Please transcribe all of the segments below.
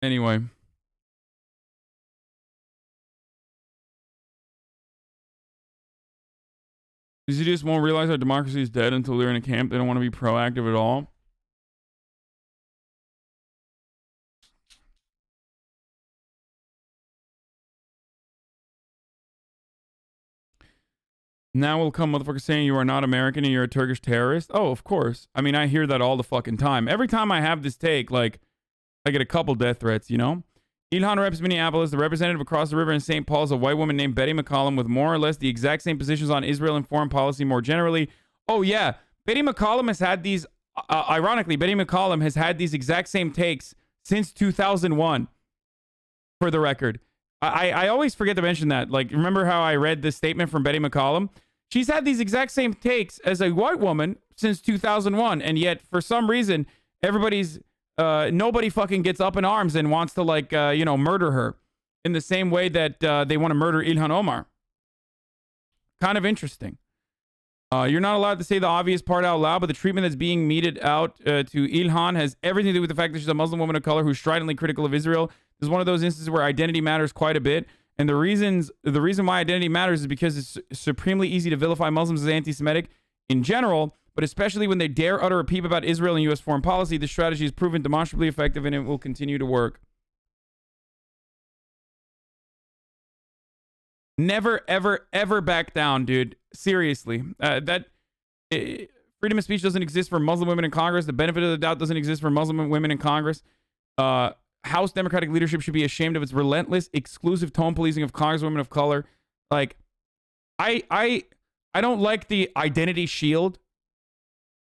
Anyway. You just won't realize our democracy is dead until they're in a camp. They don't want to be proactive at all. Now will come motherfuckers saying you are not American and you're a Turkish terrorist. Oh, of course. I mean, I hear that all the fucking time. Every time I have this take, like, I get a couple death threats, you know? Ilhan reps Minneapolis. The representative across the river in St. Paul is a white woman named Betty McCollum with more or less the exact same positions on Israel and foreign policy more generally. Oh, yeah. Betty McCollum has had these, ironically, Betty McCollum has had these exact same takes since 2001, for the record. I always forget to mention that. Like, remember how I read this statement from Betty McCollum? She's had these exact same takes as a white woman since 2001, and yet, for some reason, nobody fucking gets up in arms and wants to, like, murder her in the same way that they want to murder Ilhan Omar. Kind of interesting. You're not allowed to say the obvious part out loud, but the treatment that's being meted out to Ilhan has everything to do with the fact that she's a Muslim woman of color who's stridently critical of Israel. This is one of those instances where identity matters quite a bit. And the reason why identity matters is because it's supremely easy to vilify Muslims as anti-Semitic in general, but especially when they dare utter a peep about Israel and U.S. foreign policy. This strategy is proven demonstrably effective, and it will continue to work. Never, ever, ever back down, dude. Seriously. Freedom of speech doesn't exist for Muslim women in Congress. The benefit of the doubt doesn't exist for Muslim women in Congress. House Democratic leadership should be ashamed of its relentless, exclusive tone policing of Congresswomen of color. Like, I don't like the identity shield,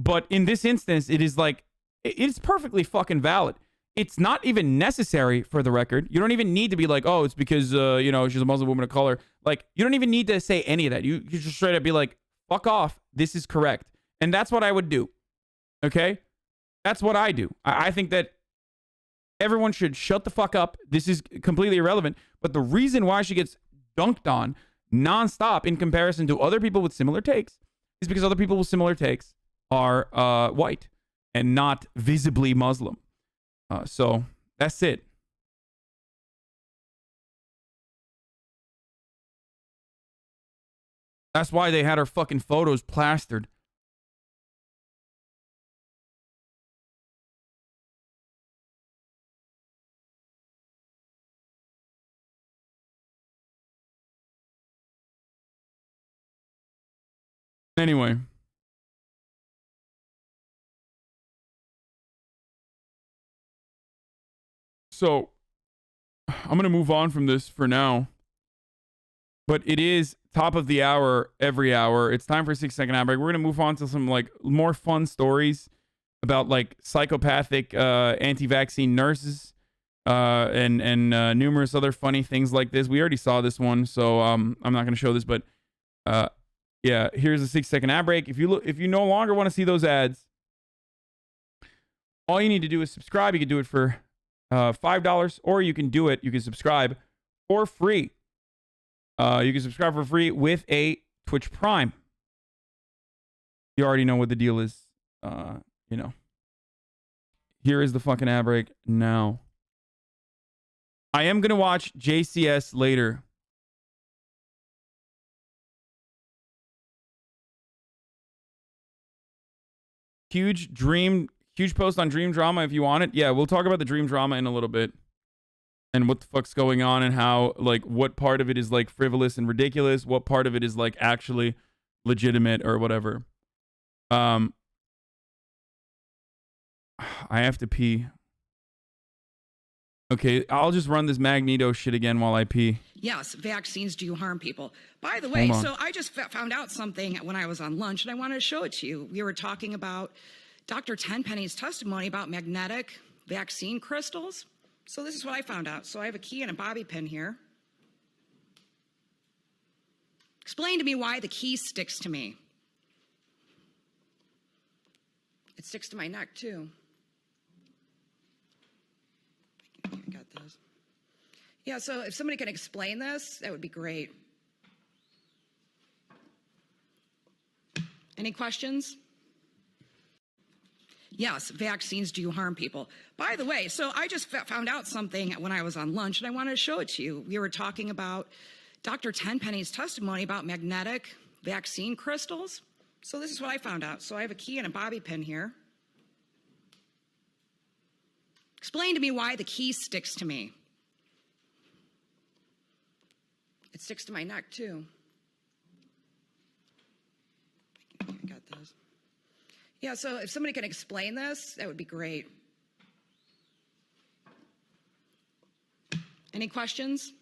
but in this instance, it is like, it's perfectly fucking valid. It's not even necessary, for the record. You don't even need to be like, oh, it's because, she's a Muslim woman of color. Like, you don't even need to say any of that. You just straight up be like, fuck off. This is correct. And that's what I would do. Okay? That's what I do. I think that everyone should shut the fuck up. This is completely irrelevant. But the reason why she gets dunked on nonstop in comparison to other people with similar takes is because other people with similar takes are white and not visibly Muslim. So that's it. That's why they had her fucking photos plastered. Anyway. So, I'm going to move on from this for now. But it is top of the hour every hour. It's time for a 6-second ad break. We're going to move on to some, like, more fun stories about, like, psychopathic anti-vaccine nurses and numerous other funny things like this. We already saw this one, so I'm not going to show this. But, yeah, here's a 6-second ad break. If you no longer want to see those ads, all you need to do is subscribe. You can do it for $5, or you can subscribe for free. You can subscribe for free with a Twitch Prime. You already know what the deal is. Here is the fucking ad break now. I am going to watch JCS later. Huge post on Dream Drama if you want it. Yeah, we'll talk about the Dream Drama in a little bit. And what the fuck's going on and how, like, what part of it is, like, frivolous and ridiculous. What part of it is, like, actually legitimate or whatever. I have to pee. Okay, I'll just run this Magneto shit again while I pee. Yes, vaccines do harm people. By the way, so I just found out something when I was on lunch, and I wanted to show it to you. We were talking about Dr. Tenpenny's testimony about magnetic vaccine crystals. So this is what I found out. So I have a key and a bobby pin here. Explain to me why the key sticks to me. It sticks to my neck, too. I got this. Yeah, so if somebody can explain this, that would be great. Any questions? Yes, vaccines do harm people. By the way, so I just found out something when I was on lunch, and I wanted to show it to you. We were talking about Dr. Tenpenny's testimony about magnetic vaccine crystals. So this is what I found out. So I have a key and a bobby pin here. Explain to me why the key sticks to me. It sticks to my neck, too. I got this. Yeah, so if somebody can explain this, that would be great. Any questions?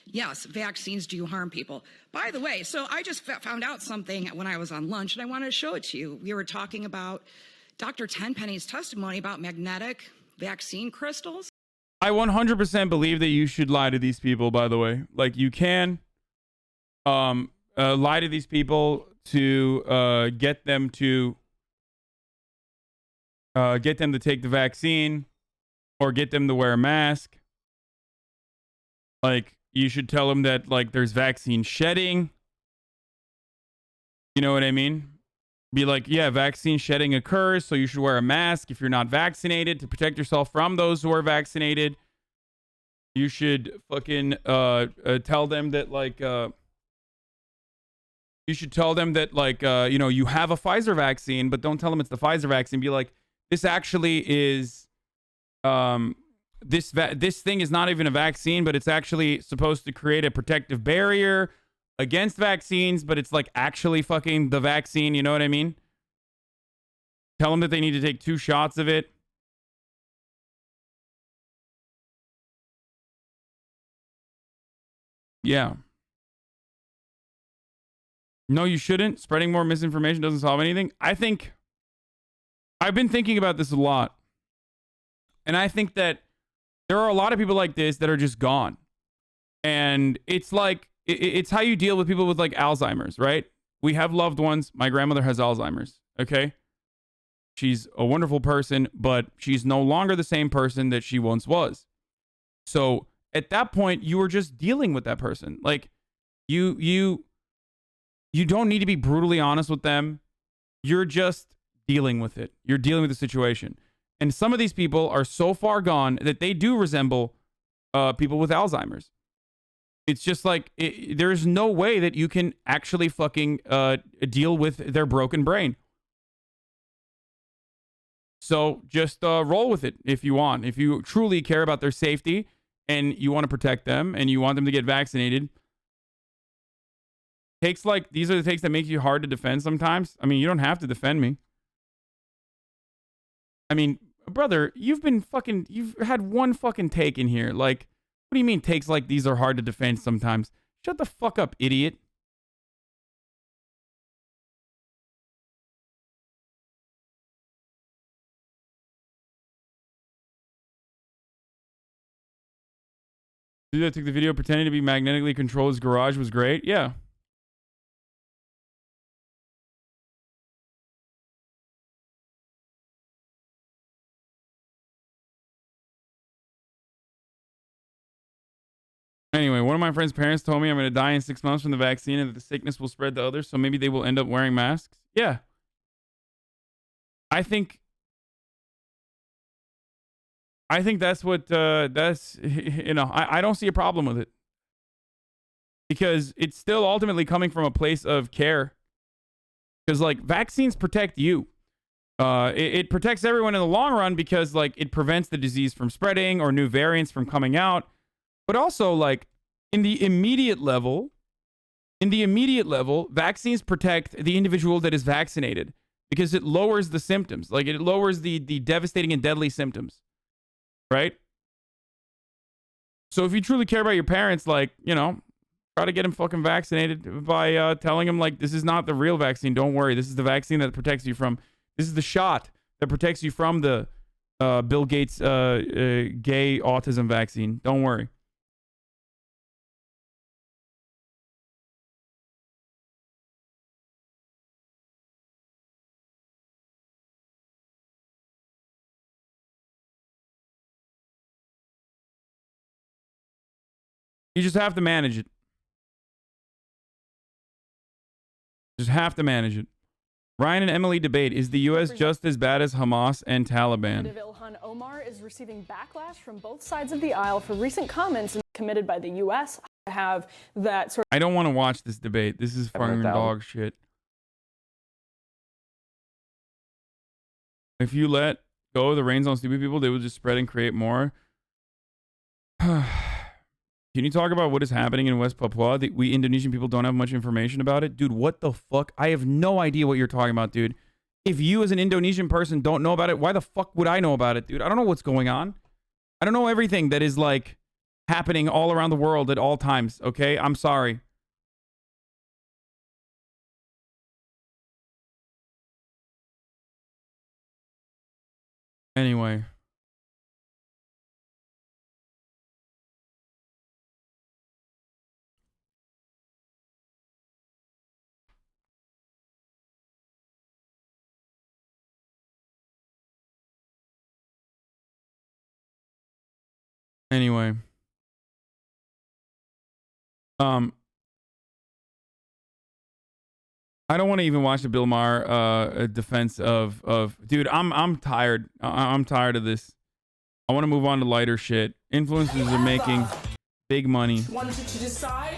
Yes, vaccines do harm people. By the way, so I just found out something when I was on lunch, and I wanted to show it to you. We were talking about Dr. Tenpenny's testimony about magnetic vaccine crystals. I 100% believe that you should lie to these people, by the way. Like, you can lie to these people to get them to take the vaccine or get them to wear a mask. Like, you should tell them that, like, there's vaccine shedding. You know what I mean? Be like, yeah, vaccine shedding occurs, so you should wear a mask if you're not vaccinated to protect yourself from those who are vaccinated. You should fucking tell them that, like, you should tell them that, like, you know, you have a Pfizer vaccine, but don't tell them it's the Pfizer vaccine. Be like, this actually is, this thing is not even a vaccine, but it's actually supposed to create a protective barrier against vaccines, but it's like actually fucking the vaccine. You know what I mean? Tell them that they need to take 2 shots of it. Yeah. No, you shouldn't. Spreading more misinformation doesn't solve anything. I've been thinking about this a lot. And I think that there are a lot of people like this that are just gone. And it's like, it's how you deal with people with, like, Alzheimer's, right? We have loved ones. My grandmother has Alzheimer's, okay? She's a wonderful person, but she's no longer the same person that she once was. So at that point, you were just dealing with that person. Like, you don't need to be brutally honest with them. You're just dealing with it. You're dealing with the situation. And some of these people are so far gone that they do resemble people with Alzheimer's. It's just like, there's no way that you can actually fucking deal with their broken brain. So just roll with it if you want. If you truly care about their safety and you want to protect them and you want them to get vaccinated. Takes, like, these are the takes that make you hard to defend sometimes. I mean, you don't have to defend me. I mean, brother, you've had one fucking take in here. Like, what do you mean takes like these are hard to defend sometimes? Shut the fuck up, idiot. Dude that took the video pretending to be magnetically controlled his garage was great. Yeah. Anyway, one of my friend's parents told me I'm going to die in 6 months from the vaccine and that the sickness will spread to others, so maybe they will end up wearing masks. Yeah. I think that's what, that's, you know, I don't see a problem with it. Because it's still ultimately coming from a place of care. Because, like, vaccines protect you. It protects everyone in the long run because, like, it prevents the disease from spreading or new variants from coming out. But also, like, in the immediate level, vaccines protect the individual that is vaccinated because it lowers the symptoms. Like, it lowers the devastating and deadly symptoms. Right? So if you truly care about your parents, like, you know, try to get them fucking vaccinated by telling them, like, this is not the real vaccine. Don't worry. This is the vaccine that protects you from. This is the shot that protects you from the Bill Gates gay autism vaccine. Don't worry. You just have to manage it. Just have to manage it. Ryan and Emily debate. Is the U.S. just as bad as Hamas and Taliban? Ilhan Omar is receiving backlash from both sides of the aisle for recent comments committed by the U.S. have that sort of... I don't want to watch this debate. This is fucking dog shit. If you let go of the reins on stupid people, they will just spread and create more. Can you talk about what is happening in West Papua? We Indonesian people don't have much information about it. Dude, what the fuck? I have no idea what you're talking about, dude. If you as an Indonesian person don't know about it, why the fuck would I know about it, dude? I don't know what's going on. I don't know everything that is like happening all around the world at all times, okay? I'm sorry. Anyway. Anyway. I don't want to even watch the Bill Maher defense of dude, I'm tired. I'm tired of this. I want to move on to lighter shit. Influencers are making big money. Wanted to decide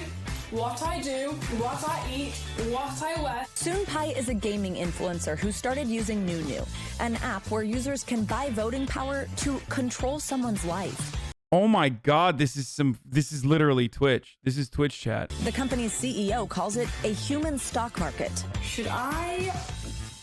what I do, what I eat, what I wear. Soonpai is a gaming influencer who started using Nunu, an app where users can buy voting power to control someone's life. Oh my god, this is literally Twitch. This is Twitch chat. The company's CEO calls it a human stock market. Should I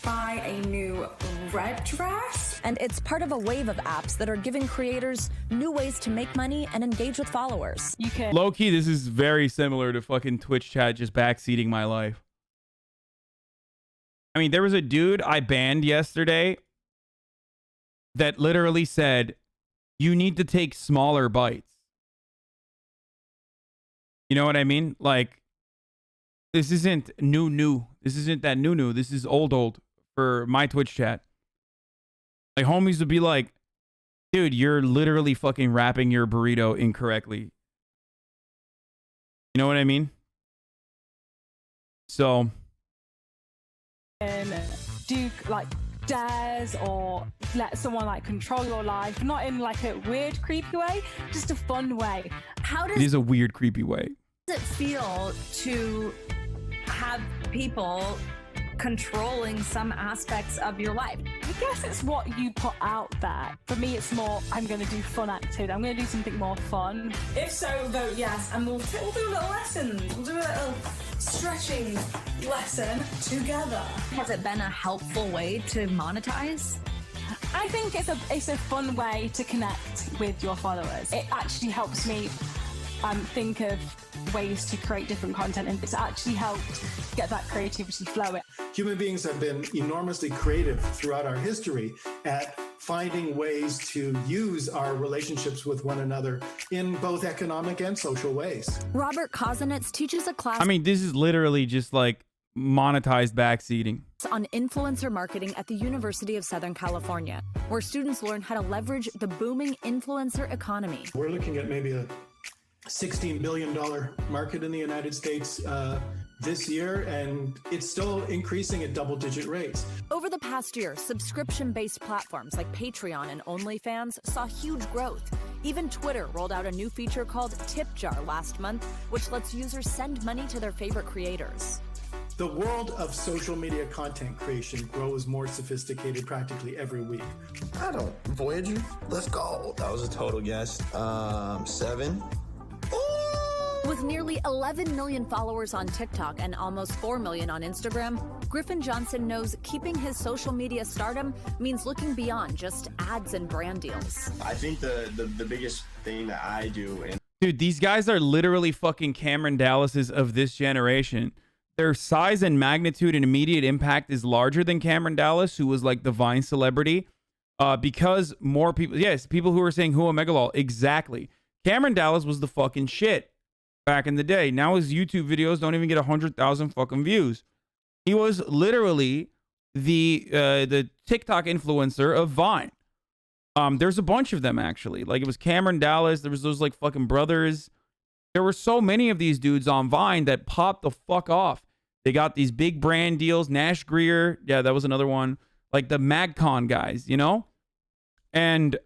buy a new red dress? And it's part of a wave of apps that are giving creators new ways to make money and engage with followers. You can... Low-key, this is very similar to fucking Twitch chat just backseating my life. I mean, there was a dude I banned yesterday that literally said, you need to take smaller bites. You know what I mean? Like, this isn't new. This isn't that new. This is old for my Twitch chat. Like, homies would be like, dude, you're literally fucking wrapping your burrito incorrectly. You know what I mean? So. And do, like, dares or let someone like control your life, not in like a weird creepy way, just a fun way. How does it is a weird creepy way. it feel to have people controlling some aspects of your life? I guess it's what you put out there. For me, it's more, I'm going to do fun activity. I'm going to do something more fun. If so, vote yes, and we'll do a little lesson. We'll do a little stretching lesson together. Has it been a helpful way to monetize? I think it's a fun way to connect with your followers. It actually helps me think of ways to create different content, and it's actually helped get that creativity flowing. Human beings have been enormously creative throughout our history at finding ways to use our relationships with one another in both economic and social ways. Robert Kozinets teaches a class... I mean, this is literally just like monetized backseating. ...on influencer marketing at the University of Southern California, where students learn how to leverage the booming influencer economy. We're looking at maybe a $16 billion market in the United States this year, and it's still increasing at double-digit rates. Over the past year, subscription-based platforms like Patreon and OnlyFans saw huge growth. Even Twitter rolled out a new feature called Tip Jar last month, which lets users send money to their favorite creators. The world of social media content creation grows more sophisticated practically every week. I don't. Voyager? Let's go. That was a total guess. 7. With nearly 11 million followers on TikTok and almost 4 million on Instagram, Griffin Johnson knows keeping his social media stardom means looking beyond just ads and brand deals. I think the biggest thing that I do... Dude, these guys are literally fucking Cameron Dallases of this generation. Their size and magnitude and immediate impact is larger than Cameron Dallas, who was like the Vine celebrity. Because more people... Yes, people who are saying who a megalol. Exactly. Cameron Dallas was the fucking shit back in the day. Now his YouTube videos don't even get 100,000 fucking views. He was literally the TikTok influencer of Vine. There's a bunch of them actually. Like it was Cameron Dallas. There was those like fucking brothers. There were so many of these dudes on Vine that popped the fuck off. They got these big brand deals. Nash Greer, yeah, that was another one. Like the MagCon guys, you know? And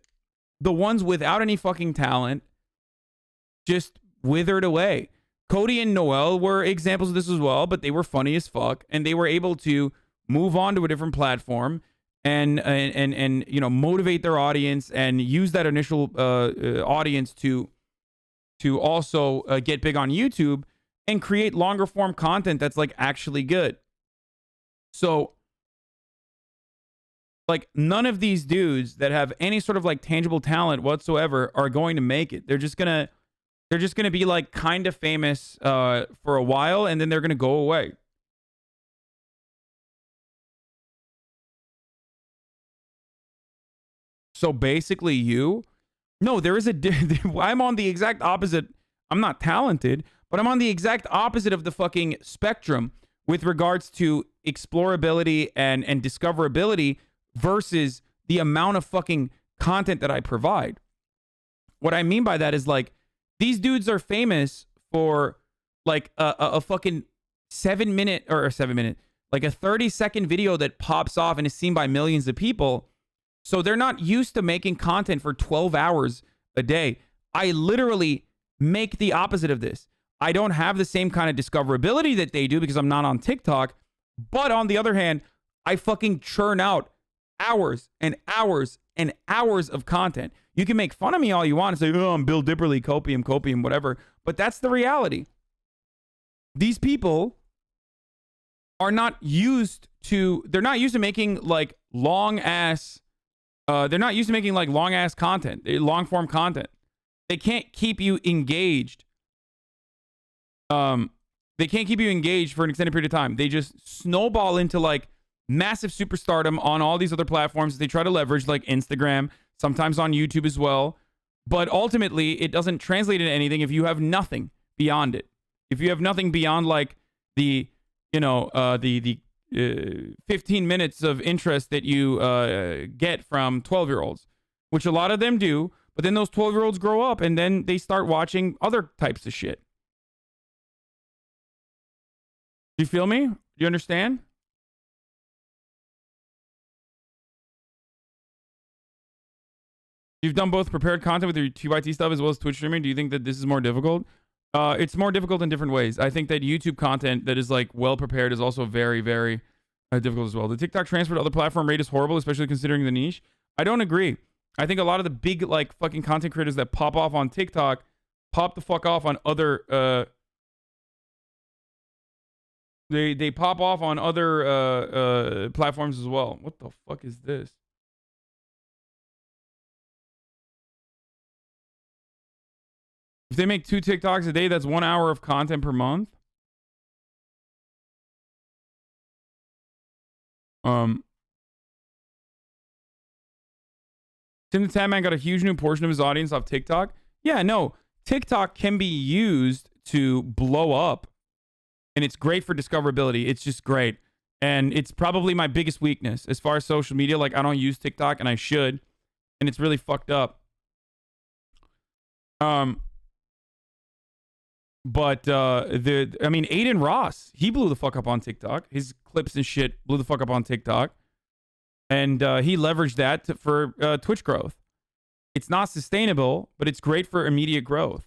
the ones without any fucking talent just withered away. Cody and Noel were examples of this as well, but they were funny as fuck, and they were able to move on to a different platform and you know, motivate their audience and use that initial audience to also get big on YouTube and create longer form content that's like actually good. So like none of these dudes that have any sort of like tangible talent whatsoever are going to make it. They're just gonna be like kind of famous for a while, and then they're gonna go away. So basically, there is I'm on the exact opposite. I'm not talented, but I'm on the exact opposite of the fucking spectrum with regards to explorability and discoverability versus the amount of fucking content that I provide. What I mean by that is like, these dudes are famous for like a fucking 7 minute, like a 30-second video that pops off and is seen by millions of people. So they're not used to making content for 12 hours a day. I literally make the opposite of this. I don't have the same kind of discoverability that they do because I'm not on TikTok. But on the other hand, I fucking churn out hours and hours and hours of content. You can make fun of me all you want and say, oh, I'm Bill Dipperly, copium, whatever. But that's the reality. These people are not used to, they're not used to making like long ass content, long form content. They can't keep you engaged. They can't keep you engaged for an extended period of time. They just snowball into like massive superstardom on all these other platforms that they try to leverage, like Instagram, sometimes on YouTube as well. But ultimately, it doesn't translate into anything if you have nothing beyond it. If you have nothing beyond like the 15 minutes of interest that you get from 12-year-olds, which a lot of them do. But then those 12-year-olds grow up and then they start watching other types of shit. Do you feel me? Do you understand? You've done both prepared content with your TYT stuff as well as Twitch streaming. Do you think that this is more difficult? It's more difficult in different ways. I think that YouTube content that is like well prepared is also very, very difficult as well. The TikTok transfer to other platform rate is horrible, especially considering the niche. I don't agree. I think a lot of the big like fucking content creators that pop off on TikTok pop the fuck off on other they pop off on other platforms as well. What the fuck is this? If they make 2 TikToks a day, that's 1 hour of content per month. Tim the Tatman got a huge new portion of his audience off TikTok. Yeah, no. TikTok can be used to blow up. And it's great for discoverability. It's just great. And it's probably my biggest weakness as far as social media. Like, I don't use TikTok, and I should. And it's really fucked up. But Aiden Ross, he blew the fuck up on TikTok. His clips and shit blew the fuck up on TikTok. And he leveraged that for Twitch growth. It's not sustainable, but it's great for immediate growth.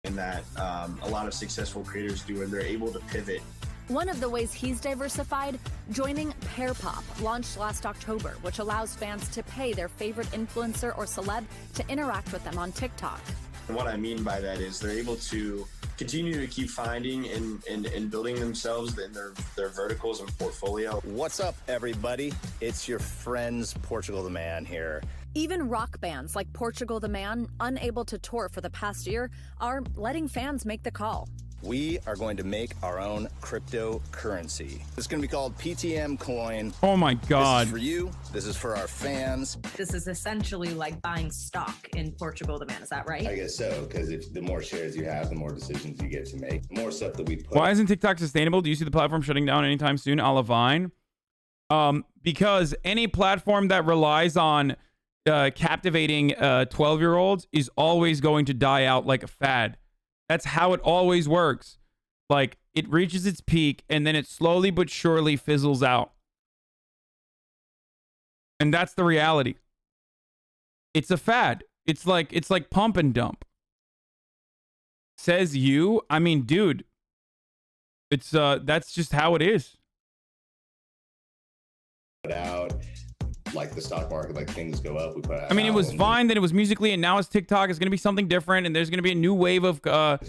And that a lot of successful creators do, and they're able to pivot. One of the ways he's diversified, joining Pear Pop, launched last October, which allows fans to pay their favorite influencer or celeb to interact with them on TikTok. And what I mean by that is they're able to continue to keep finding and building themselves in their verticals and portfolio. What's up, everybody? It's your friends Portugal the Man here. Even rock bands like Portugal the Man, unable to tour for the past year, are letting fans make the call. We are going to make our own cryptocurrency. It's going to be called PTM Coin. Oh my God. This is for you. This is for our fans. This is essentially like buying stock in Portugal the Man. Is that right? I guess so, because the more shares you have, the more decisions you get to make. The more stuff that we put. Why isn't TikTok sustainable? Do you see the platform shutting down anytime soon, a la Vine? Because any platform that relies on captivating 12-year-olds is always going to die out like a fad. That's how it always works. Like, it reaches its peak, and then it slowly but surely fizzles out. And that's the reality. It's a fad. It's like pump and dump. Says you. I mean, dude, it's that's just how it is. Out like the stock market, like things go up, we put out. I mean, it was Vine, then it was Musical.ly, and now it's TikTok. It's gonna be something different, and there's gonna be a new wave of content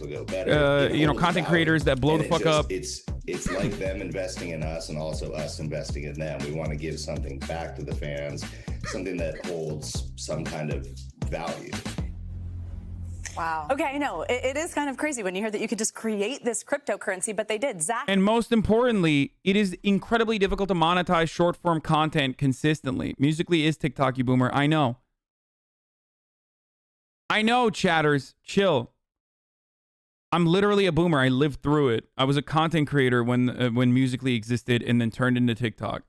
creators that blow the fuck up. It's like them investing in us and also us investing in them. We want to give something back to the fans, something that holds some kind of value. Wow. Okay, no, it is kind of crazy when you hear that you could just create this cryptocurrency, but they did. Zach. And most importantly, it is incredibly difficult to monetize short form content consistently. Musical.ly is TikTok, you boomer. I know. I know, chatters. Chill. I'm literally a boomer. I lived through it. I was a content creator when Musical.ly existed and then turned into TikTok.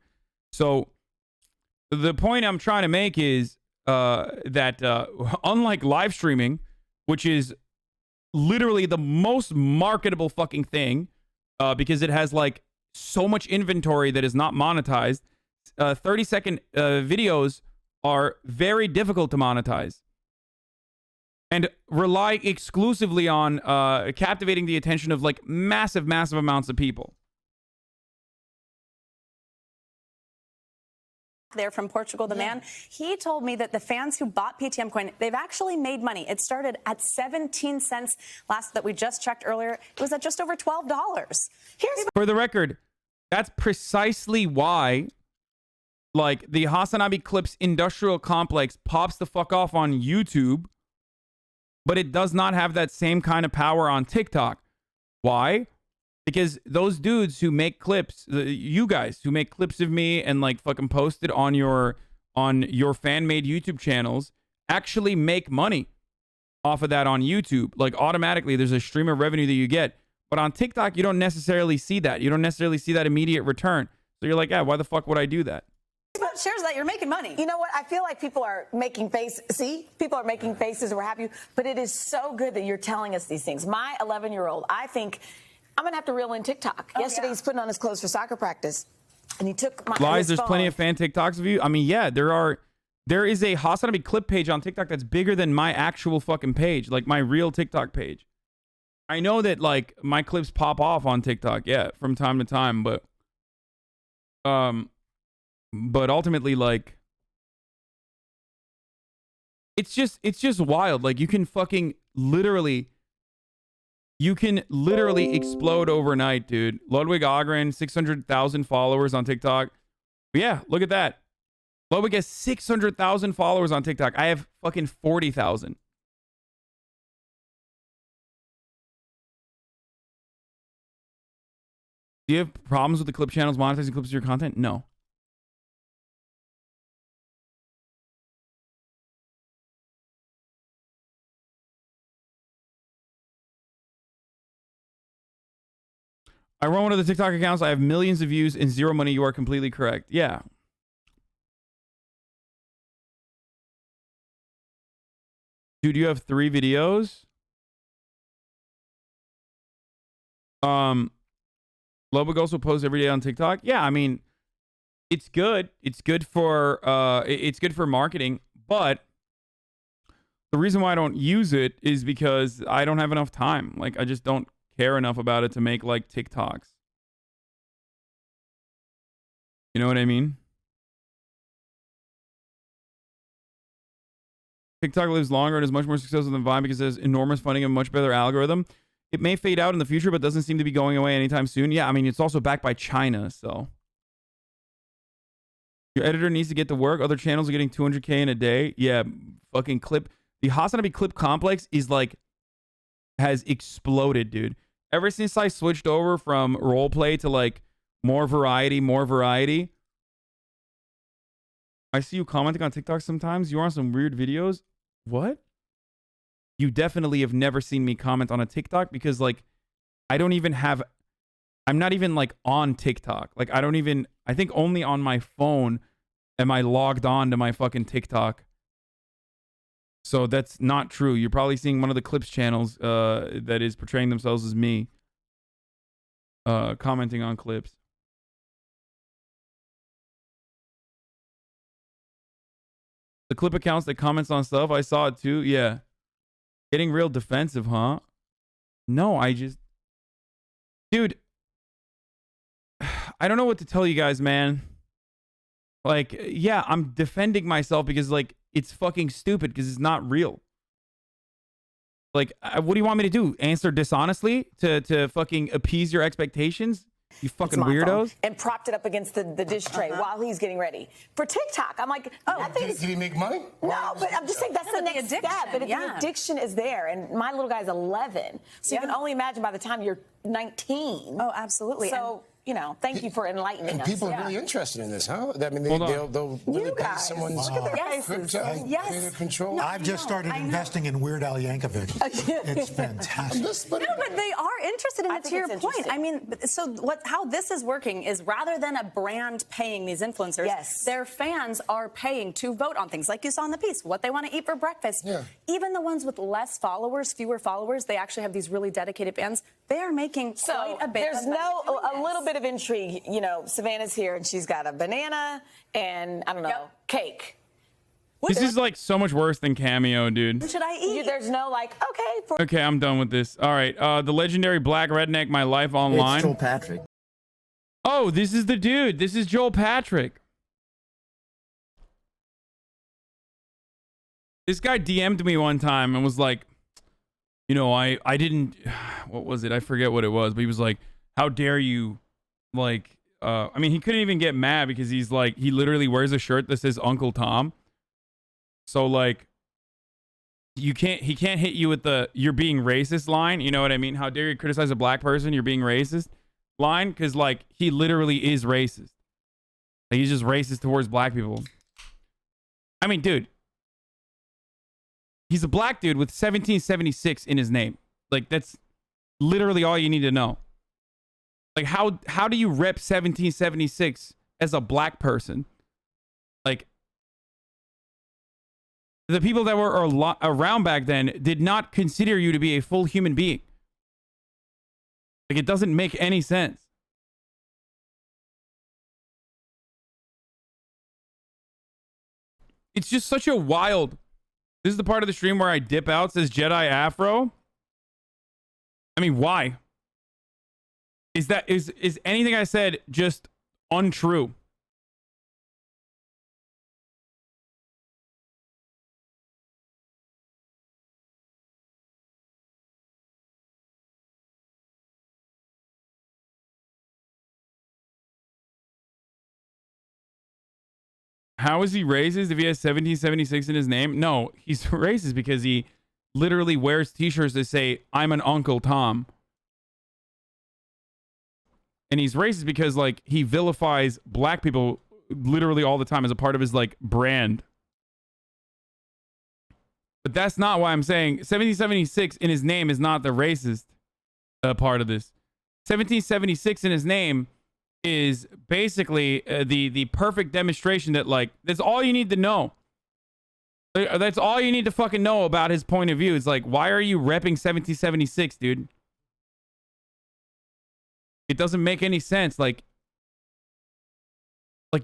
So the point I'm trying to make is that unlike live streaming, which is literally the most marketable fucking thing because it has like so much inventory that is not monetized. 30-second videos are very difficult to monetize and rely exclusively on captivating the attention of like massive amounts of people. There from Portugal, the man, he told me that the fans who bought PTM coin, they've actually made money. It started at 17 cents last that we just checked earlier. It was at just over $12. For the record, that's precisely why like the Hasanabi Clips industrial complex pops the fuck off on YouTube, but it does not have that same kind of power on TikTok. Why? Because those dudes who make clips, you guys who make clips of me and like fucking post it on your fan-made YouTube channels, actually make money off of that on YouTube. Like automatically, there's a stream of revenue that you get. But on TikTok, you don't necessarily see that. You don't necessarily see that immediate return. So you're like, yeah, why the fuck would I do that? But shares that you're making money. You know what? I feel like people are making faces. See, people are making faces or what have you. But it is so good that you're telling us these things. My 11-year-old, I think I'm going to have to reel in TikTok. Yesterday, he's putting on his clothes for soccer practice, and he took my Lies, there's plenty of fan TikToks of you. I mean, yeah, there is a Hasanabi clip page on TikTok that's bigger than my actual fucking page, like my real TikTok page. I know that, like, my clips pop off on TikTok, yeah, from time to time, but ultimately, like, it's just wild. Like, you can literally explode overnight, dude. Ludwig Ogren, 600,000 followers on TikTok. Yeah, look at that. Ludwig has 600,000 followers on TikTok. I have fucking 40,000. Do you have problems with the clip channels monetizing clips of your content? No. I run one of the TikTok accounts. I have millions of views and zero money. You are completely correct. Yeah. Dude, you have 3 videos? Ludwig also posts every day on TikTok. Yeah, I mean, it's good. It's good for marketing, but the reason why I don't use it is because I don't have enough time. Like, I just don't care enough about it to make like TikToks. You know what I mean? TikTok lives longer and is much more successful than Vine because it has enormous funding and much better algorithm. It may fade out in the future, but doesn't seem to be going away anytime soon. Yeah, I mean, it's also backed by China, so. Your editor needs to get to work. Other channels are getting 200K in a day. Yeah, fucking clip. The Hasanabi clip complex is like, has exploded, dude. Ever since I switched over from roleplay to like more variety. I see you commenting on TikTok sometimes. You're on some weird videos. What? You definitely have never seen me comment on a TikTok because like I'm not even like on TikTok. Like I think only on my phone am I logged on to my fucking TikTok. So that's not true. You're probably seeing one of the clips channels that is portraying themselves as me. commenting on clips. The clip accounts that comments on stuff, I saw it too. Yeah. Getting real defensive, huh? No, I just... Dude, I don't know what to tell you guys, man. Like, yeah, I'm defending myself because, like, it's fucking stupid because it's not real. Like, what do you want me to do? Answer dishonestly to fucking appease your expectations? You fucking weirdos. And propped it up against the dish tray while he's getting ready. For TikTok, I'm like, oh, did he make money? No, but I'm just saying that's the next step. But the addiction is there. And my little guy's 11. So you can only imagine by the time you're 19. Oh, absolutely. So, you know, thank you for enlightening us. People are really interested in this, huh? I mean, they'll really pay someone's crypto control. I've just started investing in Weird Al Yankovic. It's fantastic. No, but they are interested in it, to your point. I mean, so how this is working is rather than a brand paying these influencers, their fans are paying to vote on things like you saw in the piece, what they want to eat for breakfast. Even the ones with less followers, fewer followers, they actually have these really dedicated fans. They are making quite a bit there's of money a little bit of intrigue. You know, Savannah's here and she's got a banana and, I don't know, cake. This is like so much worse than Cameo, dude. What should I eat? There's no like, okay. Okay, I'm done with this. All right, the legendary Black Redneck, My Life Online. It's Joel Patrick. Oh, this is the dude. This is Joel Patrick. This guy DM'd me one time and was like, you know, I didn't, what was it? I forget what it was, but he was like, how dare you, like, I mean, he couldn't even get mad because he's like, he literally wears a shirt that says Uncle Tom. So, like, he can't hit you with the, you're being racist line. You know what I mean? How dare you criticize a black person? You're being racist line. Because, like, he literally is racist. Like, he's just racist towards black people. I mean, dude. He's a black dude with 1776 in his name. Like, that's literally all you need to know. Like, how do you rep 1776 as a black person? Like, the people that were around back then did not consider you to be a full human being. Like, it doesn't make any sense. It's just such a wild... This is the part of the stream where I dip out, says Jedi Afro. I mean, why? Is anything I said just untrue? How is he racist if he has 1776 in his name? No, he's racist because he literally wears t-shirts that say, I'm an Uncle Tom. And he's racist because, like, he vilifies black people literally all the time as a part of his, like, brand. But that's not why I'm saying 1776 in his name is not the racist part of this. 1776 in his name is basically the perfect demonstration that, like, that's all you need to know. That's all you need to fucking know about his point of view. It's like, why are you repping 1776, dude? It doesn't make any sense. Like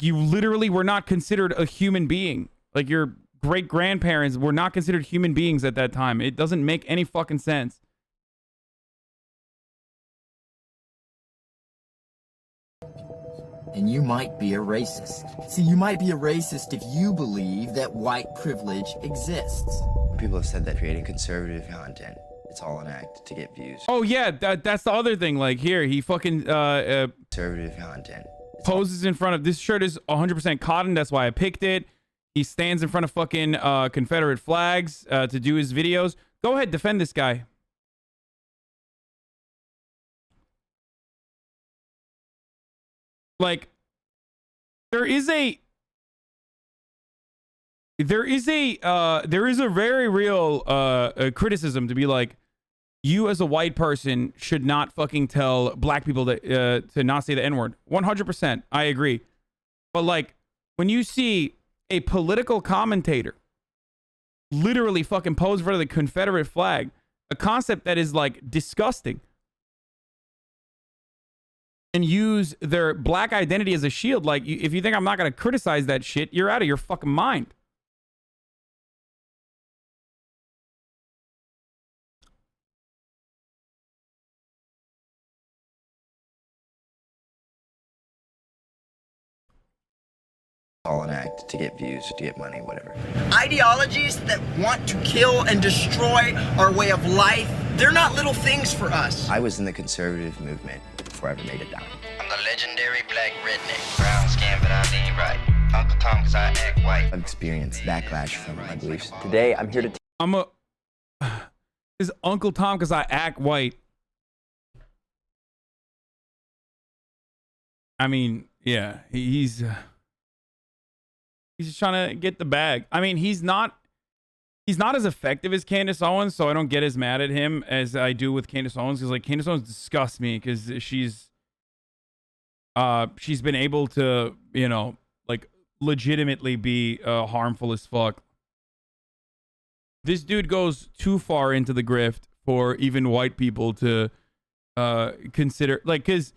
you literally were not considered a human being. Like, your great grandparents were not considered human beings at that time. It doesn't make any fucking sense. And you might be a racist. See, you might be a racist if you believe that white privilege exists. People have said that creating conservative content, it's all an act to get views. Oh yeah, that's the other thing. Like, here, he fucking conservative content poses in front of, this shirt is 100% cotton. That's why I picked it. He stands in front of fucking Confederate flags to do his videos. Go ahead, defend this guy. Like, there is a very real criticism to be like, you as a white person should not fucking tell black people that to not say the N-word. 100%, I agree. But, like, when you see a political commentator literally fucking pose in front of the Confederate flag, a concept that is, like, disgusting. and use their black identity as a shield. Like, if you think I'm not going to criticize that shit, you're out of your fucking mind. All an act to get views, to get money, whatever. Ideologies that want to kill and destroy our way of life, they're not little things for us. I was in the conservative movement before I ever made it down. I'm the legendary black redneck. Brown skin, but I lean right. Uncle Tom, cause I act white. I've experienced backlash from my beliefs. Today, I'm here to... Is Uncle Tom because I act white. I mean, yeah, he's just trying to get the bag. I mean, he's not as effective as Candace Owens, so I don't get as mad at him as I do with Candace Owens, because like Candace Owens disgusts me because she's been able to, you know, like legitimately be harmful as fuck. This dude goes too far into the grift for even white people to consider, like, because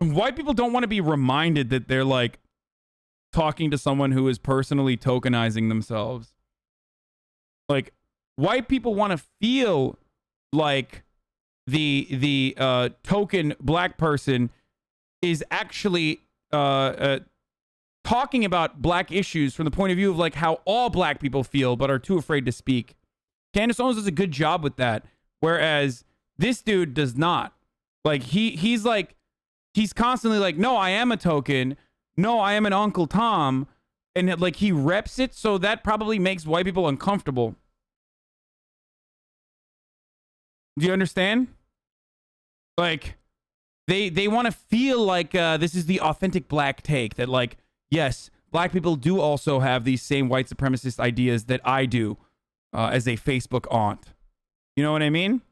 white people don't want to be reminded that they're like talking to someone who is personally tokenizing themselves. Like, white people want to feel like the token black person is actually talking about black issues from the point of view of like how all black people feel but are too afraid to speak. Candace Owens does a good job with that, whereas this dude does not. Like, he's constantly like, no, I am a token. No, I am an Uncle Tom. And like, he reps it, so that probably makes white people uncomfortable. Do you understand? Like, they want to feel like this is the authentic black take, that like, yes, black people do also have these same white supremacist ideas that I do as a Facebook aunt. You know what I mean?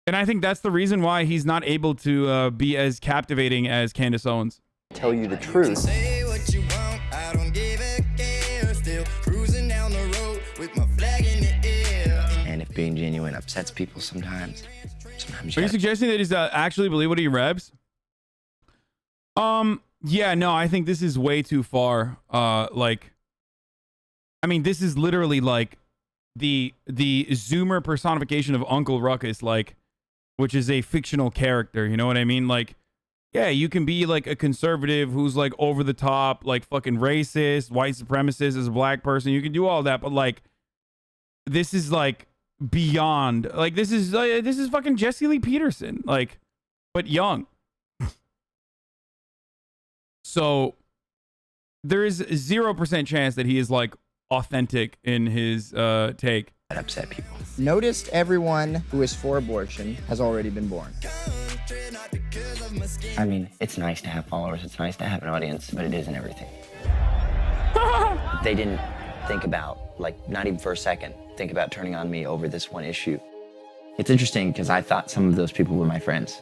And I think that's the reason why he's not able to be as captivating as Candace Owens. Tell you the truth. Say what you want, I don't give a care. Still cruising down the road with my flag in the air. And if being genuine upsets people sometimes Are you suggesting that he's actually believe what he reps? Yeah, no, I think this is way too far. Like, I mean, this is literally like the Zoomer personification of Uncle Ruckus, like, which is a fictional character. You know what I mean? Like, yeah, you can be like a conservative who's like over the top, like fucking racist, white supremacist as a black person. You can do all that, but like, this is like beyond. Like, this is fucking Jesse Lee Peterson, like, but young. So there is 0% chance that he is like authentic in his take. That upset people. Noticed everyone who is for abortion has already been born. I mean, it's nice to have followers, it's nice to have an audience, but it isn't everything. They didn't think about, like, not even for a second, think about turning on me over this one issue. It's interesting because I thought some of those people were my friends.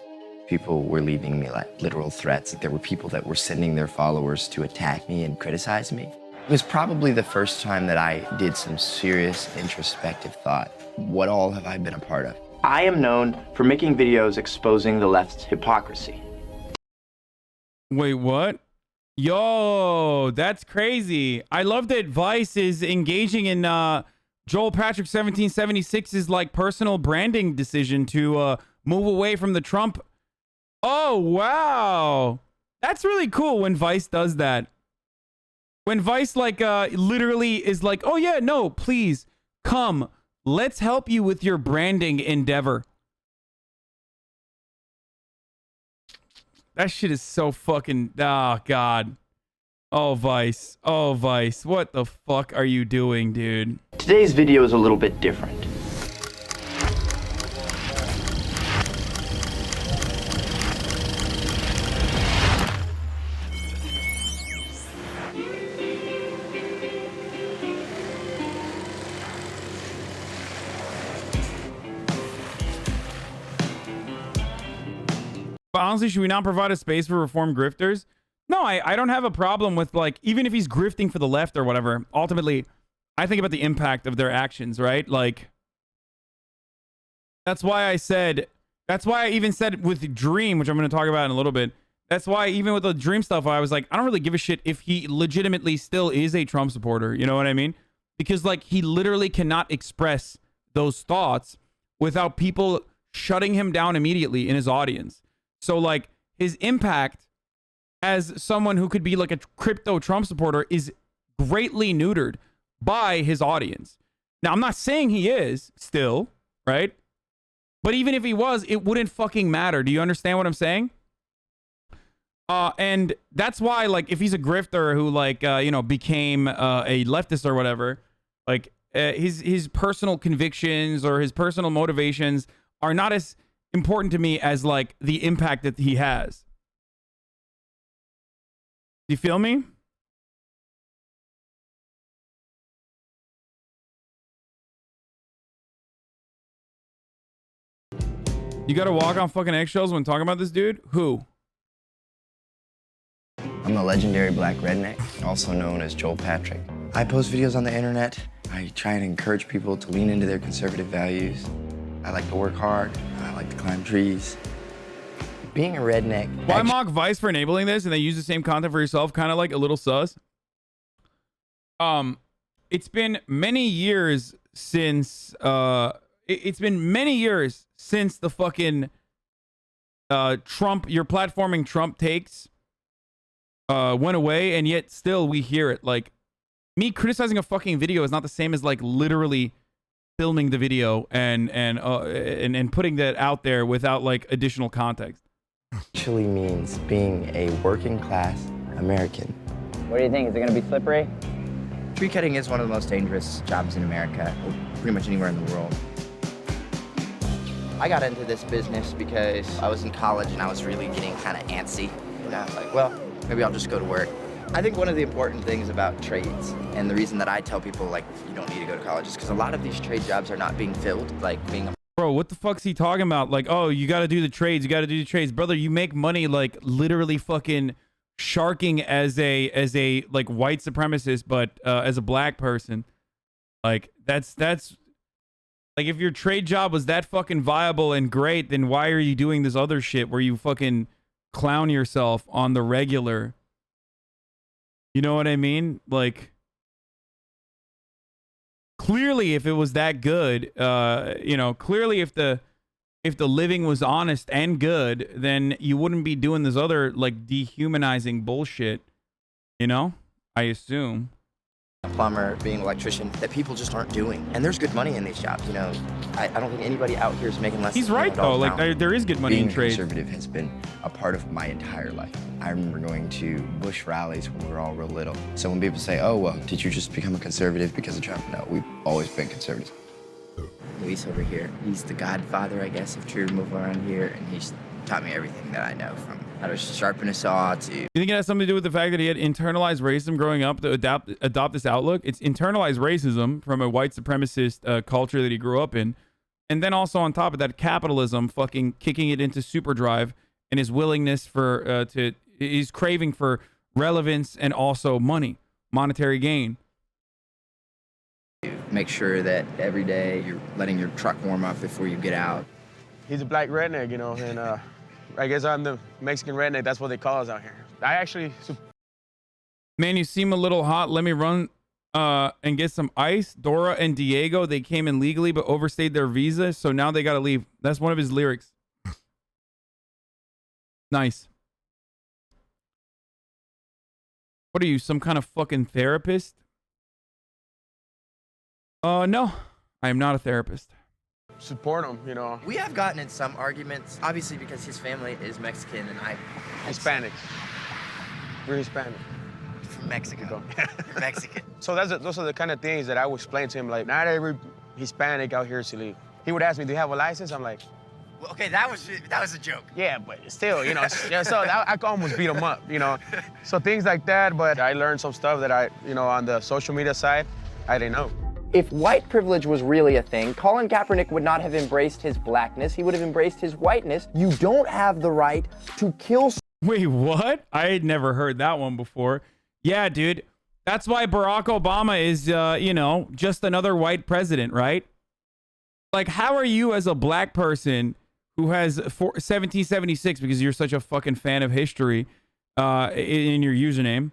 People were leaving me like literal threats. There were people that were sending their followers to attack me and criticize me. It was probably the first time that I did some serious introspective thought. What all have I been a part of? I am known for making videos exposing the left's hypocrisy. Wait, what? Yo, that's crazy. I love that Vice is engaging in Joel Patrick 1776's like personal branding decision to move away from the Trump. Oh, wow. That's really cool when Vice does that. When Vice like literally is like, oh yeah, no, please come. Let's help you with your branding endeavor. That shit is so fucking, oh God. Oh Vice. Oh Vice. What the fuck are you doing, dude? Today's video is a little bit different. But honestly, should we not provide a space for reformed grifters? No, I don't have a problem with, like, even if he's grifting for the left or whatever, ultimately, I think about the impact of their actions, right? Like, That's why I even said with Dream, which I'm going to talk about in a little bit. That's why even with the Dream stuff, I was like, I don't really give a shit if he legitimately still is a Trump supporter. You know what I mean? Because like he literally cannot express those thoughts without people shutting him down immediately in his audience. So like his impact as someone who could be like a crypto Trump supporter is greatly neutered by his audience. Now, I'm not saying he is still, right? But even if he was, it wouldn't fucking matter. Do you understand what I'm saying? And that's why, like, if he's a grifter who, like, you know, became a leftist or whatever, like, his personal convictions or his personal motivations are not as important to me as, like, the impact that he has. You feel me? You gotta walk on fucking eggshells when talking about this dude? Who? I'm the legendary black redneck, also known as Joel Patrick. I post videos on the internet. I try and encourage people to lean into their conservative values. I like to work hard. I like to climb trees. Being a redneck... Why mock Vice for enabling this and they use the same content for yourself? Kind of like a little sus. It's been many years since... It's been many years since the fucking Trump, your platforming Trump takes went away, and yet still we hear it. Like, me criticizing a fucking video is not the same as like literally filming the video and putting that out there without like additional context. Actually means being a working class American. What do you think? Is it gonna be slippery? Tree cutting is one of the most dangerous jobs in America, or pretty much anywhere in the world. I got into this business because I was in college and I was really getting kind of antsy. And I was like, well, maybe I'll just go to work. I think one of the important things about trades, and the reason that I tell people like you don't need to go to college, is because a lot of these trade jobs are not being filled, like being a... Bro, what the fuck's he talking about? Like, oh, you got to do the trades. You got to do the trades. Brother, you make money like literally fucking sharking as a like white supremacist, but as a black person. Like, that's like, if your trade job was that fucking viable and great, then why are you doing this other shit where you fucking clown yourself on the regular? You know what I mean? Like, clearly if it was that good, you know, clearly if the living was honest and good, then you wouldn't be doing this other like dehumanizing bullshit, you know? I assume. A plumber, being an electrician, that people just aren't doing. And there's good money in these jobs, you know. I don't think anybody out here is making less. He's right though, like there is good money in trade. Being conservative has been a part of my entire life. I remember going to Bush rallies when we were all real little. So when people say, oh, well, did you just become a conservative because of Trump? No, we've always been conservatives. Luis over here, he's the godfather, I guess, of tree removal around here, and he's taught me everything that I know, from how to sharpen a saw to... You think it has something to do with the fact that he had internalized racism growing up to adopt this outlook? It's internalized racism from a white supremacist culture that he grew up in. And then also on top of that, capitalism fucking kicking it into superdrive, and his willingness for his craving for relevance and also money, monetary gain. Make sure that every day you're letting your truck warm up before you get out. He's a black redneck, you know, and I guess I'm the Mexican redneck. That's what they call us out here. I actually... Man, you seem a little hot. Let me run and get some ice. Dora and Diego, they came in legally but overstayed their visa, so now they got to leave. That's one of his lyrics. Nice. What are you, some kind of fucking therapist? No, I am not a therapist. Support him, you know. We have gotten in some arguments, obviously because his family is Mexican and I... Hispanic. We're Hispanic. From Mexico. You're Mexican. So those are the kind of things that I would explain to him, like, not every Hispanic out here is illegal. He would ask me, do you have a license? I'm like... Well, okay, that was a joke. Yeah, but still, you know, yeah, so I could almost beat him up, you know. So things like that, but I learned some stuff that I, you know, on the social media side, I didn't know. If white privilege was really a thing, Colin Kaepernick would not have embraced his blackness. He would have embraced his whiteness. You don't have the right to kill. Wait, what? I had never heard that one before. Yeah, dude. That's why Barack Obama is, you know, just another white president, right? Like, how are you as a black person who has 1776 because you're such a fucking fan of history in your username,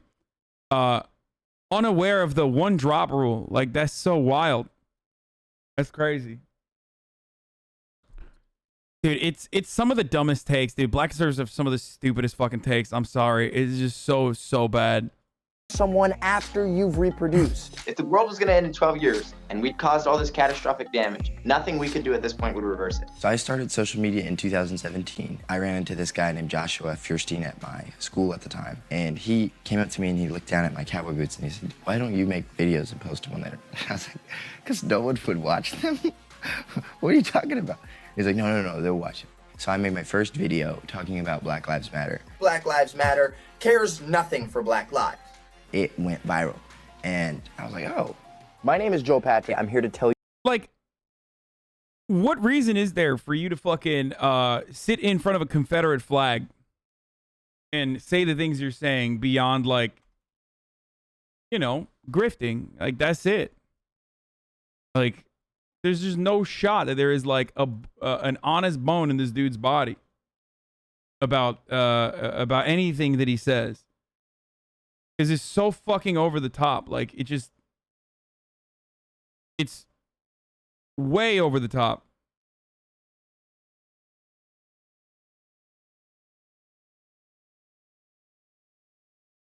unaware of the one drop rule? Like, that's so wild. That's crazy. Dude, it's some of the dumbest takes, dude. Black conservatives have some of the stupidest fucking takes. I'm sorry. It's just so bad. Someone after you've reproduced. If the world was going to end in 12 years and we'd caused all this catastrophic damage, nothing we could do at this point would reverse it. So I started social media in 2017. I ran into this guy named Joshua Fierstein at my school at the time. And he came up to me and he looked down at my cowboy boots and he said, "Why don't you make videos and post them on there?" I was like, "Because no one would watch them." "What are you talking about?" He's like, no, they'll watch it. So I made my first video talking about Black Lives Matter. Black Lives Matter cares nothing for Black lives. It went viral. And I was like, oh. My name is Joe Patrick. I'm here to tell you. Like, what reason is there for you to fucking sit in front of a Confederate flag and say the things you're saying beyond, like, you know, grifting? Like, that's it. Like, there's just no shot that there is, like, an honest bone in this dude's body about anything that he says. Because it's so fucking over the top. Like, it's way over the top.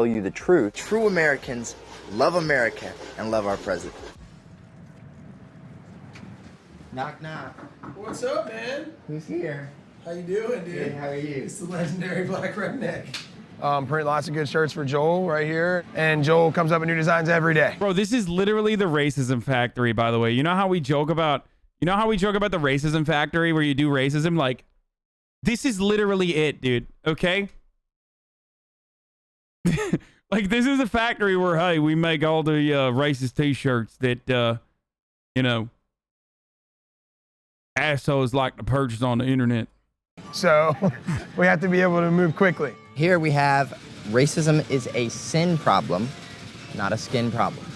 Tell you the truth. True Americans love America and love our president. Knock, knock. What's up, man? Who's here? How you doing, dude? Good, how are you? It's the legendary Black Redneck. Print lots of good shirts for Joel right here. And Joel comes up with new designs every day. Bro, this is literally the racism factory, by the way. You know how we joke about the racism factory where you do racism? Like, this is literally it, dude. Okay? Like, this is a factory where, hey, we make all the racist t-shirts that, you know, assholes like to purchase on the internet. So we have to be able to move quickly. Here we have racism is a sin problem, not a skin problem.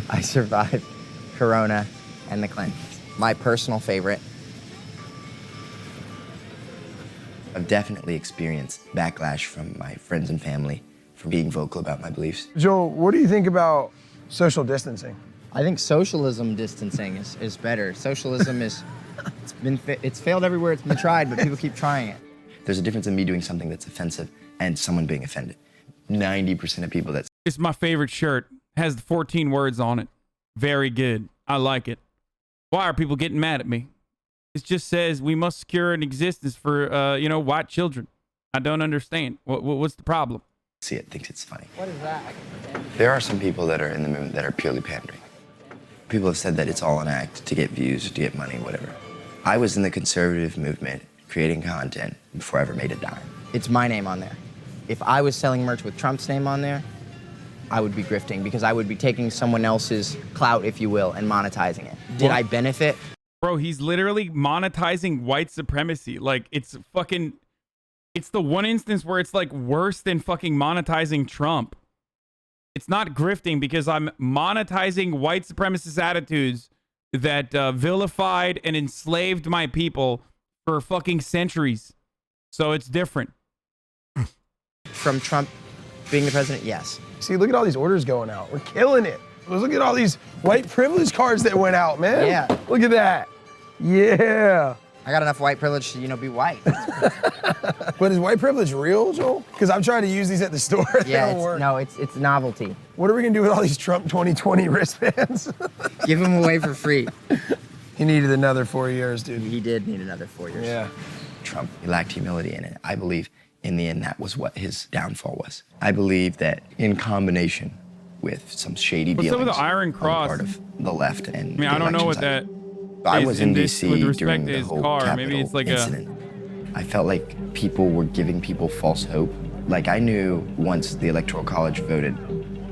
I survived Corona and the Clintons. My personal favorite. I've definitely experienced backlash from my friends and family for being vocal about my beliefs. Joel, what do you think about social distancing? I think socialism distancing is better. Socialism is, it's failed everywhere it's been tried, but people keep trying it. There's a difference in me doing something that's offensive and someone being offended. 90% of people that's... It's my favorite shirt. Has 14 words on it. Very good. I like it. Why are people getting mad at me? It just says we must secure an existence for, you know, white children. I don't understand. What's the problem? See it, thinks it's funny. What is that? There are some people that are in the movement that are purely pandering. People have said that it's all an act to get views, to get money, whatever. I was in the conservative movement creating content before I ever made a dime. It's my name on there. If I was selling merch with Trump's name on there, I would be grifting because I would be taking someone else's clout, if you will, and monetizing it. Did I benefit? Bro, he's literally monetizing white supremacy. Like, it's fucking... It's the one instance where it's, like, worse than fucking monetizing Trump. It's not grifting because I'm monetizing white supremacist attitudes that vilified and enslaved my people for fucking centuries. So it's different. From Trump being the president, yes. See, look at all these orders going out. We're killing it. Look at all these white privilege cards that went out, man. Yeah. Look at that. Yeah. I got enough white privilege to, you know, be white. But is white privilege real, Joel? Because I'm trying to use these at the store. Yeah, it's novelty. What are we gonna do with all these Trump 2020 wristbands? Give them away for free. He needed another 4 years, dude. He did need another 4 years. Yeah. Trump lacked humility in it. I believe in the end that was what his downfall was. I believe that in combination with some shady dealings. What's up with the Iron Cross? Part of the left and I mean, I don't know what that... I was in D.C. D.C. during the whole Capitol Maybe it's like incident. I felt like people were giving people false hope. Like, I knew once the Electoral College voted,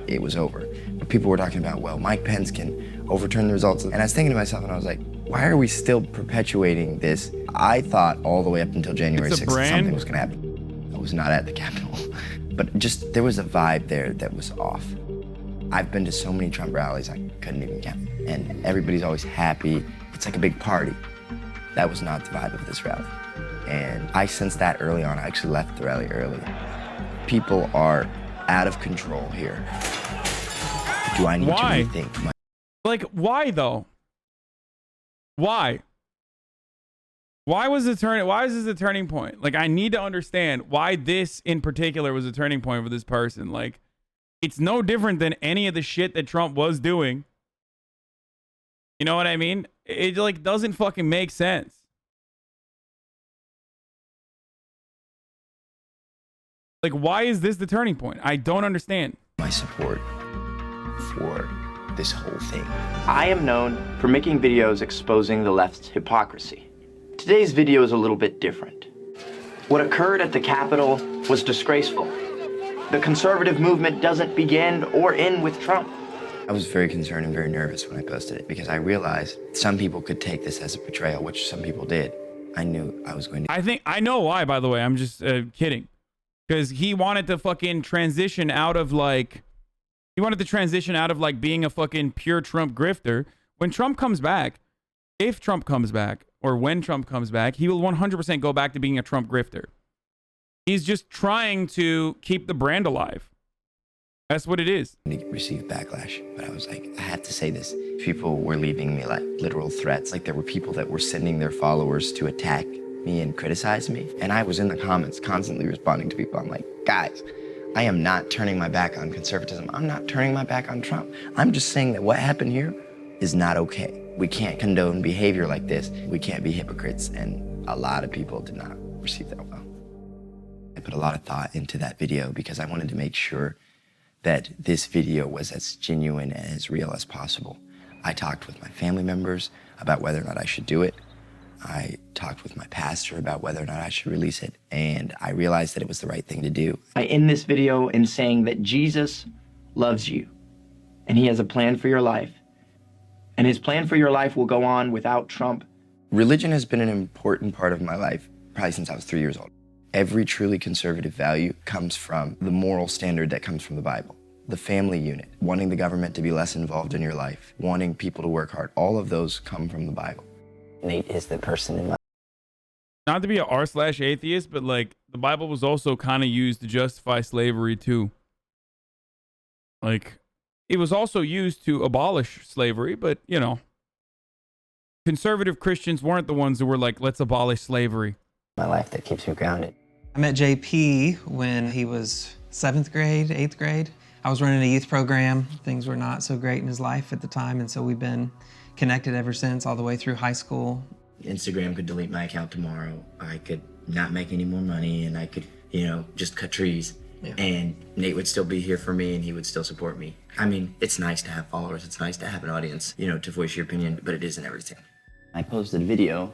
it was over. But people were talking about, well, Mike Pence can overturn the results. And I was thinking to myself, and I was like, why are we still perpetuating this? I thought all the way up until January 6th that something was going to happen. I was not at the Capitol. But just, there was a vibe there that was off. I've been to so many Trump rallies, I couldn't even count. And everybody's always happy. It's like a big party. That was not the vibe of this rally. And I sensed that early on. I actually left the rally early. People are out of control here. Do I need to rethink my... Like, why though? Why? Why is this a turning point? Like, I need to understand why this in particular was a turning point for this person. Like, it's no different than any of the shit that Trump was doing. You know what I mean? It like doesn't fucking make sense. Like, why is this the turning point? I don't understand. My support for this whole thing. I am known for making videos exposing the left's hypocrisy. Today's video is a little bit different. What occurred at the Capitol was disgraceful. The conservative movement doesn't begin or end with Trump. I was very concerned and very nervous when I posted it because I realized some people could take this as a betrayal, which some people did. I knew I was going to... I know why, by the way. I'm just kidding. Because he wanted to fucking transition out of like... He wanted to transition out of like being a fucking pure Trump grifter. When Trump comes back, if Trump comes back, or when Trump comes back, he will 100% go back to being a Trump grifter. He's just trying to keep the brand alive. That's what it is. I received backlash, but I was like, I had to say this. People were leaving me like literal threats. Like there were people that were sending their followers to attack me and criticize me. And I was in the comments constantly responding to people. I'm like, guys, I am not turning my back on conservatism. I'm not turning my back on Trump. I'm just saying that what happened here is not okay. We can't condone behavior like this. We can't be hypocrites. And a lot of people did not receive that well. I put a lot of thought into that video because I wanted to make sure that this video was as genuine and as real as possible. I talked with my family members about whether or not I should do it. I talked with my pastor about whether or not I should release it, and I realized that it was the right thing to do. I end this video in saying that Jesus loves you, and he has a plan for your life, and his plan for your life will go on without Trump. Religion has been an important part of my life, probably since I was 3 years old. Every truly conservative value comes from the moral standard that comes from the Bible. The family unit, wanting the government to be less involved in your life, wanting people to work hard, all of those come from the Bible. Nate is the person in my... Not to be a r/atheist, but like the Bible was also kind of used to justify slavery too. Like it was also used to abolish slavery, but you know, conservative Christians weren't the ones who were like, let's abolish slavery. My life that keeps me grounded. I met JP when he was 7th grade, 8th grade. I was running a youth program. Things were not so great in his life at the time, and so we've been connected ever since, all the way through high school. Instagram could delete my account tomorrow. I could not make any more money, and I could, you know, just cut trees. Yeah. And Nate would still be here for me, and he would still support me. I mean, it's nice to have followers. It's nice to have an audience, you know, to voice your opinion, but it isn't everything. I posted a video,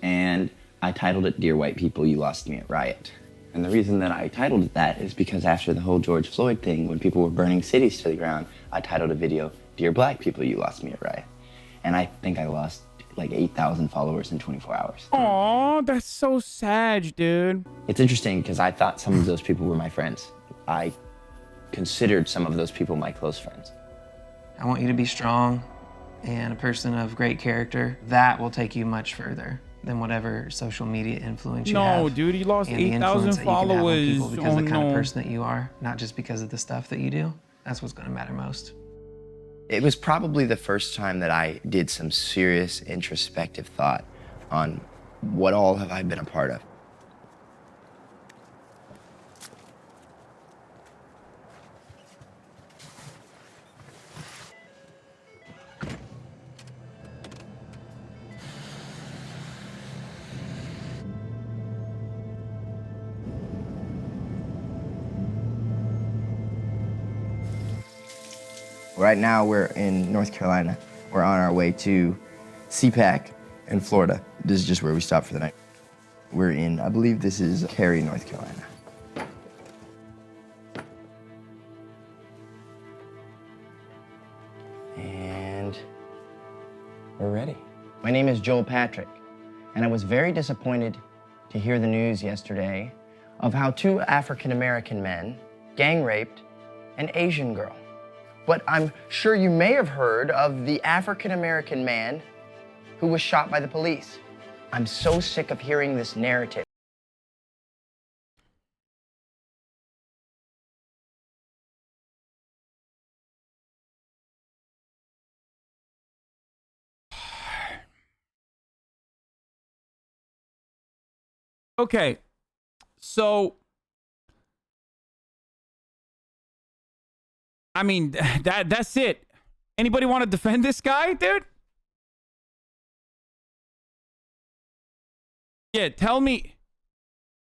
and I titled it, Dear White People, You Lost Me at Riot. And the reason that I titled it that is because after the whole George Floyd thing, when people were burning cities to the ground, I titled a video, Dear Black People, You Lost Me at Riot. And I think I lost like 8,000 followers in 24 hours. Aw, that's so sad, dude. It's interesting because I thought some of those people were my friends. I considered some of those people my close friends. I want you to be strong and a person of great character. That will take you much further than whatever social media influence you have. No, dude, he lost 8,000 followers. People because of the kind of person that you are, not just because of the stuff that you do. That's what's going to matter most. It was probably the first time that I did some serious introspective thought on what all have I been a part of. Right now, we're in North Carolina. We're on our way to CPAC in Florida. This is just where we stopped for the night. We're in, I believe this is Cary, North Carolina. And we're ready. My name is Joel Patrick, and I was very disappointed to hear the news yesterday of how 2 African-American men gang raped an Asian girl. But I'm sure you may have heard of the African-American man who was shot by the police. I'm so sick of hearing this narrative. Okay, so I mean that's it. Anybody want to defend this guy, dude? Yeah, tell me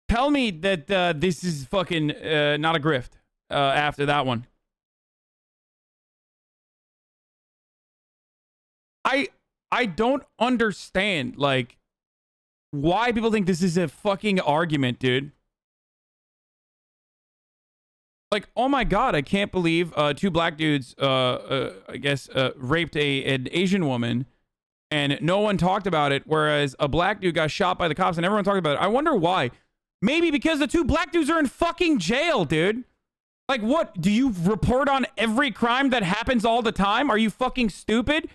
that this is fucking not a grift after that one. I don't understand like why people think this is a fucking argument, dude. Like, oh my god, I can't believe two black dudes I guess raped an Asian woman and no one talked about it, whereas a black dude got shot by the cops and everyone talked about it. I wonder why. Maybe because the two black dudes are in fucking jail, dude. Like, what? Do you report on every crime that happens all the time? Are you fucking stupid?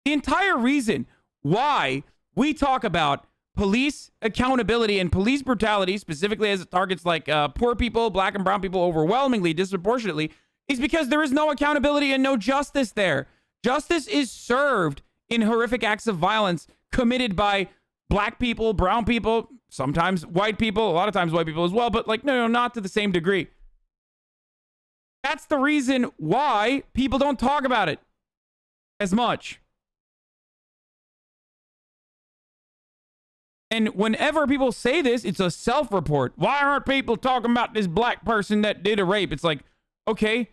The entire reason why we talk about police accountability and police brutality, specifically as it targets like poor people, black and brown people overwhelmingly, disproportionately, is because there is no accountability and no justice there. Justice is served in horrific acts of violence committed by black people, brown people, sometimes white people, a lot of times white people as well, but like, no, not to the same degree. That's the reason why people don't talk about it as much. And whenever people say this, it's a self-report. Why aren't people talking about this black person that did a rape? It's like, okay,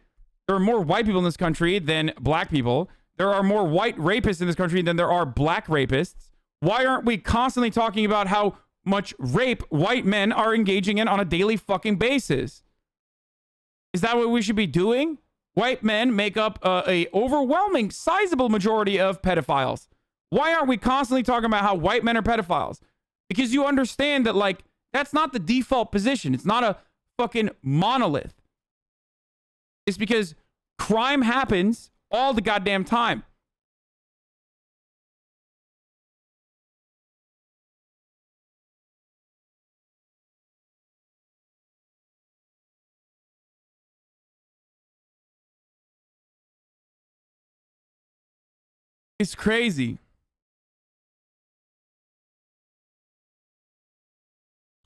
there are more white people in this country than black people. There are more white rapists in this country than there are black rapists. Why aren't we constantly talking about how much rape white men are engaging in on a daily fucking basis? Is that what we should be doing? White men make up a overwhelming, sizable majority of pedophiles. Why aren't we constantly talking about how white men are pedophiles? Because you understand that, like, that's not the default position. It's not a fucking monolith. It's because crime happens all the goddamn time. It's crazy.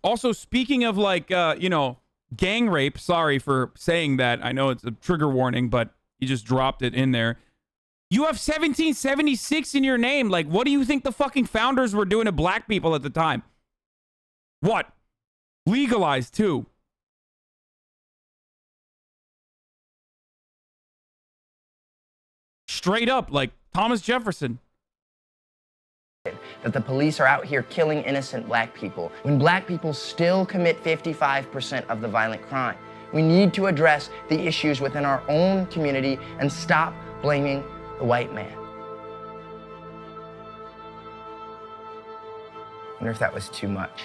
Also, speaking of like, you know, gang rape, sorry for saying that. I know it's a trigger warning, but you just dropped it in there. You have 1776 in your name. Like, what do you think the fucking founders were doing to black people at the time? What? Legalized too. Straight up, like Thomas Jefferson. That the police are out here killing innocent black people when black people still commit 55% of the violent crime. We need to address the issues within our own community and stop blaming the white man. I wonder if that was too much.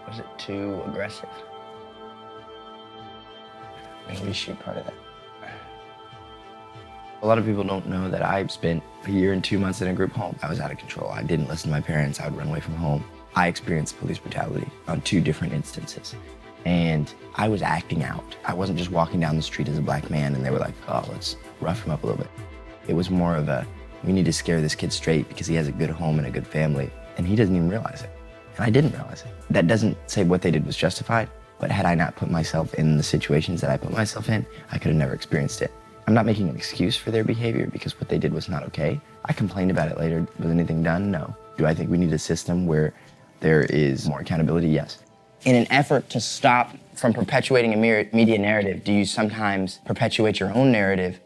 Was it too aggressive? Maybe reshoot part of that. A lot of people don't know that I spent a year and 2 months in a group home. I was out of control. I didn't listen to my parents. I would run away from home. I experienced police brutality on 2 different instances. And I was acting out. I wasn't just walking down the street as a black man and they were like, oh, let's rough him up a little bit. It was more of a, we need to scare this kid straight because he has a good home and a good family. And he doesn't even realize it. And I didn't realize it. That doesn't say what they did was justified, but had I not put myself in the situations that I put myself in, I could have never experienced it. I'm not making an excuse for their behavior because what they did was not okay. I complained about it later. Was anything done? No. Do I think we need a system where there is more accountability? Yes. In an effort to stop from perpetuating a media narrative, do you sometimes perpetuate your own narrative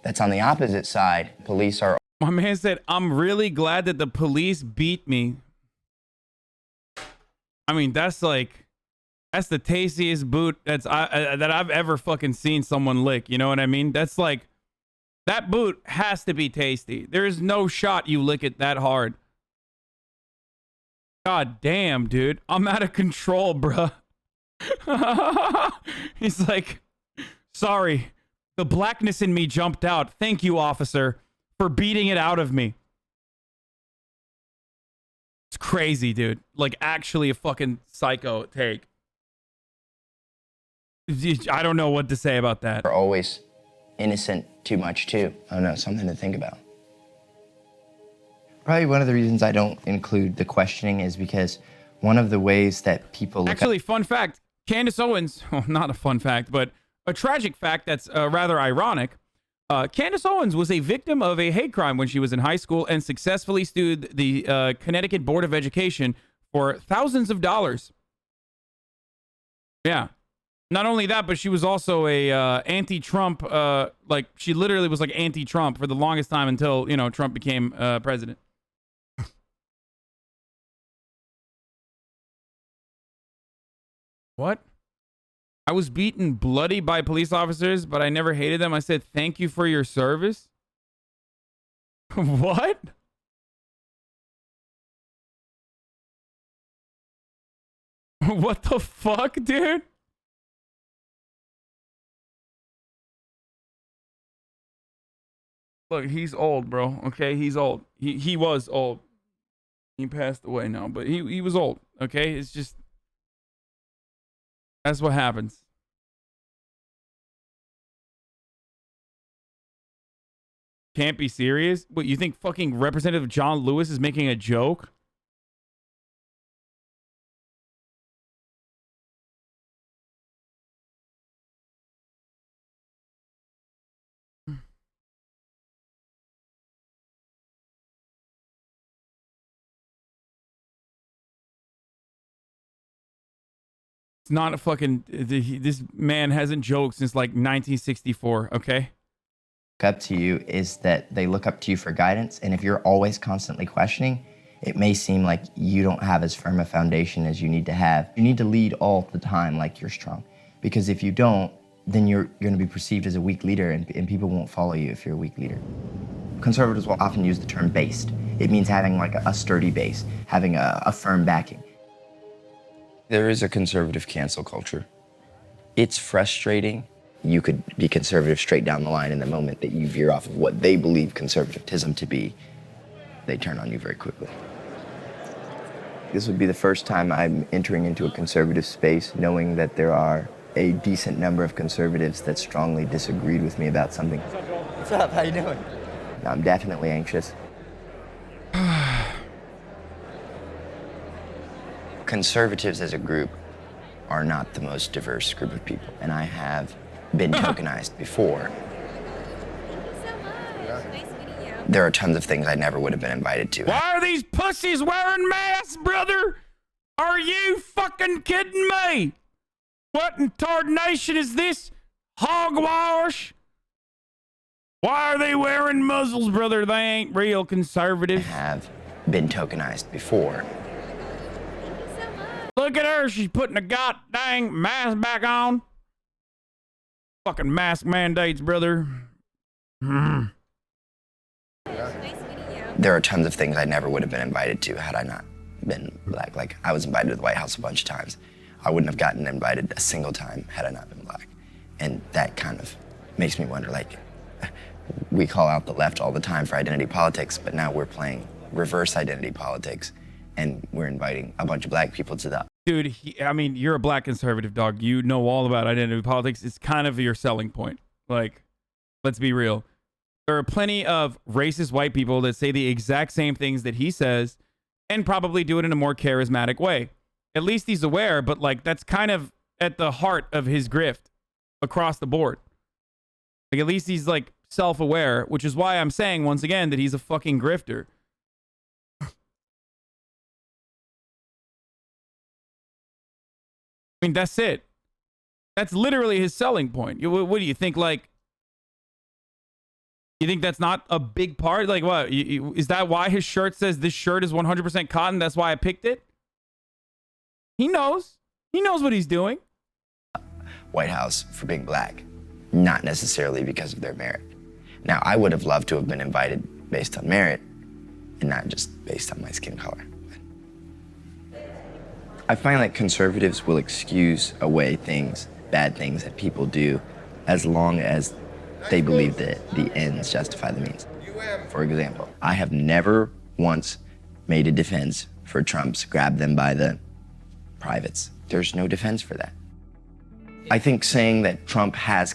that's on the opposite side? Police are... My man said, I'm really glad that the police beat me. I mean, that's like... That's the tastiest boot that I've ever fucking seen someone lick. You know what I mean? That's like, that boot has to be tasty. There's no shot you lick it that hard. God damn, dude. I'm out of control, bruh. He's like, sorry. The blackness in me jumped out. Thank you, officer, for beating it out of me. It's crazy, dude. Like, actually a fucking psycho take. I don't know what to say about that. We're always innocent too much, too. I don't know, something to think about. Probably one of the reasons I don't include the questioning is because one of the ways that people look Actually, fun fact, Candace Owens, well, not a fun fact, but a tragic fact that's rather ironic. Candace Owens was a victim of a hate crime when she was in high school and successfully sued the Connecticut Board of Education for thousands of dollars. Yeah. Not only that, but she was also a anti-Trump, like, she literally was like anti-Trump for the longest time until, you know, Trump became president. What? I was beaten bloody by police officers, but I never hated them. I said, thank you for your service. What? What the fuck, dude? Look, he's old, bro. Okay, he's old. He was old. He passed away now, but he was old. Okay, it's just that's what happens. Can't be serious. What, you think fucking Representative John Lewis is making a joke? Not a fucking, this man hasn't joked since like 1964, okay? up to you is that they look up to you for guidance, and if you're always constantly questioning, it may seem like you don't have as firm a foundation as you need to have. You need to lead all the time like you're strong, because if you don't, then you're going to be perceived as a weak leader, and people won't follow you if you're a weak leader. Conservatives will often use the term based. It means having like a sturdy base, having a firm backing. There is a conservative cancel culture. It's frustrating. You could be conservative straight down the line, in the moment that you veer off of what they believe conservatism to be, they turn on you very quickly. This would be the first time I'm entering into a conservative space knowing that there are a decent number of conservatives that strongly disagreed with me about something. What's up? How you doing? I'm definitely anxious. Conservatives as a group are not the most diverse group of people, and I have been tokenized before. There are tons of things I never would have been invited to. Why are these pussies wearing masks, brother? Are you fucking kidding me? What in tarnation is this? Hogwash? Why are they wearing muzzles, brother? They ain't real conservatives. I have been tokenized before. Look at her. She's putting a goddamn mask back on. Fucking mask mandates, brother. There are tons of things I never would have been invited to had I not been black. Like, I was invited to the White House a bunch of times. I wouldn't have gotten invited a single time had I not been black. And that kind of makes me wonder, like, we call out the left all the time for identity politics, but now we're playing reverse identity politics, and we're inviting a bunch of black people to that. Dude, I mean, you're a black conservative, dog. You know all about identity politics. It's kind of your selling point. Like, let's be real. There are plenty of racist white people that say the exact same things that he says and probably do it in a more charismatic way. At least he's aware, but like, that's kind of at the heart of his grift across the board. Like, at least he's like self-aware, which is why I'm saying once again that he's a fucking grifter. I mean, that's it. That's literally his selling point. What do you think? Like, you think that's not a big part? Like, what? Is that why his shirt says this shirt is 100% cotton? That's why I picked it? He knows. He knows what he's doing. White House for being black, not necessarily because of their merit. Now, I would have loved to have been invited based on merit and not just based on my skin color. I find that conservatives will excuse away things, bad things that people do, as long as they believe that the ends justify the means. For example, I have never once made a defense for Trump's grab them by the privates. There's no defense for that. I think saying that Trump has